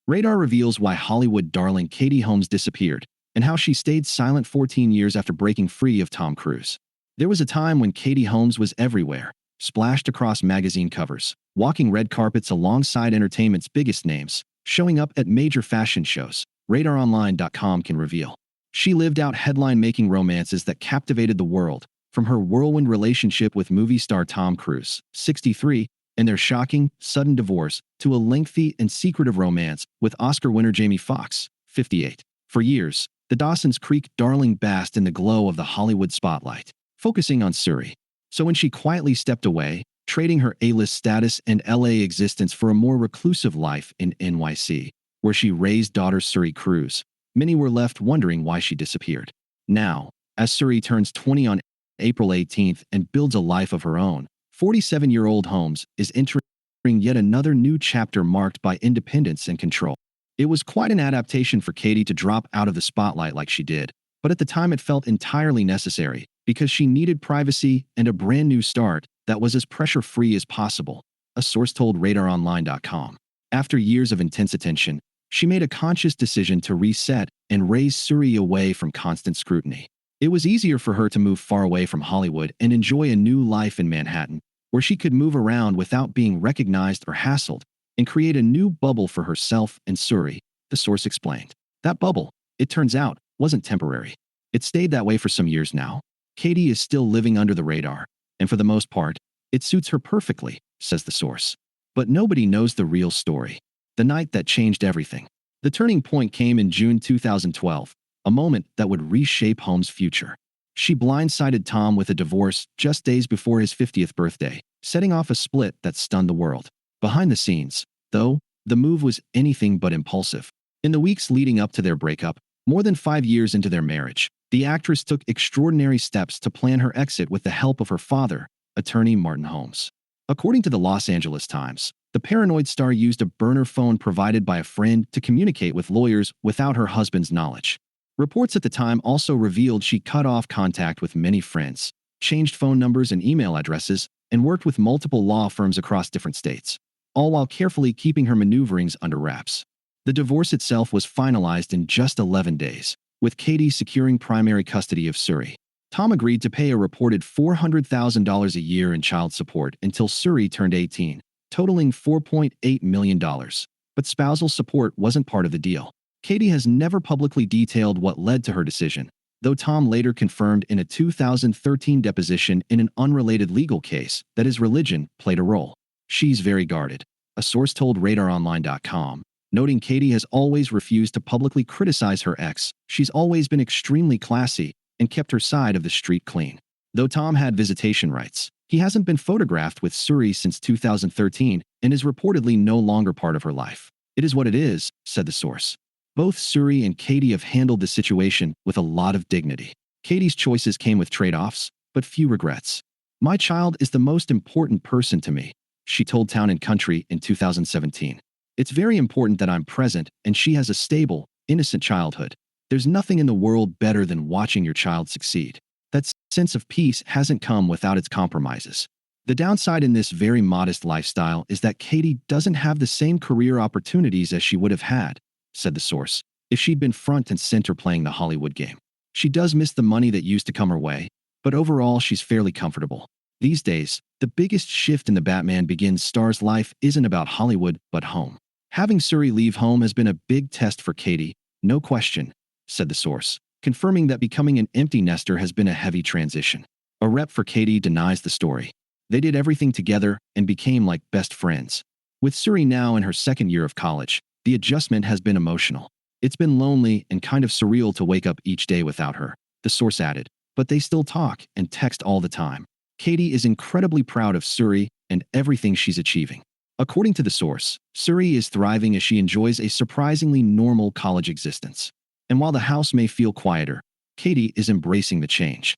Radar reveals why Hollywood darling Katie Holmes disappeared and how she stayed silent 14 years after breaking free of Tom Cruise. There was a time when Katie Holmes was everywhere, splashed across magazine covers, walking red carpets alongside entertainment's biggest names, showing up at major fashion shows, RadarOnline.com can reveal. She lived out headline-making romances that captivated the world, from her whirlwind relationship with movie star Tom Cruise, 63, and their shocking, sudden divorce, to a lengthy and secretive romance with Oscar winner Jamie Foxx, 58. For years, the Dawson's Creek darling basked in the glow of the Hollywood spotlight, focusing on Suri. So when she quietly stepped away, trading her A-list status and LA existence for a more reclusive life in NYC, where she raised daughter Suri Cruz, many were left wondering why she disappeared. Now, as Suri turns 20 on April 18th and builds a life of her own, 47-year-old Holmes is entering yet another new chapter marked by independence and control. It was quite an adaptation for Katie to drop out of the spotlight like she did, but at the time it felt entirely necessary because she needed privacy and a brand new start that was as pressure-free as possible, a source told RadarOnline.com. After years of intense attention, she made a conscious decision to reset and raise Suri away from constant scrutiny. It was easier for her to move far away from Hollywood and enjoy a new life in Manhattan, where she could move around without being recognized or hassled, and create a new bubble for herself and Suri, the source explained. That bubble, it turns out, wasn't temporary. It stayed that way for some years now. Katie is still living under the radar, and for the most part, it suits her perfectly, says the source. But nobody knows the real story. The night that changed everything. The turning point came in June 2012, a moment that would reshape Holmes' future. She blindsided Tom with a divorce just days before his 50th birthday, setting off a split that stunned the world. Behind the scenes, though, the move was anything but impulsive. In the weeks leading up to their breakup, more than 5 years into their marriage, the actress took extraordinary steps to plan her exit with the help of her father, attorney Martin Holmes. According to the Los Angeles Times, the paranoid star used a burner phone provided by a friend to communicate with lawyers without her husband's knowledge. Reports at the time also revealed she cut off contact with many friends, changed phone numbers and email addresses, and worked with multiple law firms across different states, all while carefully keeping her maneuverings under wraps. The divorce itself was finalized in just 11 days, with Katie securing primary custody of Suri. Tom agreed to pay a reported $400,000 a year in child support until Suri turned 18, totaling $4.8 million. But spousal support wasn't part of the deal. Katie has never publicly detailed what led to her decision, though Tom later confirmed in a 2013 deposition in an unrelated legal case that his religion played a role. She's very guarded, a source told RadarOnline.com, noting Katie has always refused to publicly criticize her ex. She's always been extremely classy and kept her side of the street clean. Though Tom had visitation rights, he hasn't been photographed with Suri since 2013 and is reportedly no longer part of her life. It is what it is, said the source. Both Suri and Katie have handled the situation with a lot of dignity. Katie's choices came with trade-offs, but few regrets. My child is the most important person to me, she told Town & Country in 2017. It's very important that I'm present and she has a stable, innocent childhood. There's nothing in the world better than watching your child succeed. That sense of peace hasn't come without its compromises. The downside in this very modest lifestyle is that Katie doesn't have the same career opportunities as she would have had, said the source, if she'd been front and center playing the Hollywood game. She does miss the money that used to come her way, but overall she's fairly comfortable. These days, the biggest shift in the Batman Begins star's life isn't about Hollywood but home. Having Suri leave home has been a big test for Katie, no question, said the source, confirming that becoming an empty nester has been a heavy transition. A rep for Katie denies the story. They did everything together and became like best friends. With Suri now in her second year of college, the adjustment has been emotional. It's been lonely and kind of surreal to wake up each day without her, the source added, but they still talk and text all the time. Katie is incredibly proud of Suri and everything she's achieving. According to the source, Suri is thriving as she enjoys a surprisingly normal college existence. And while the house may feel quieter, Katie is embracing the change.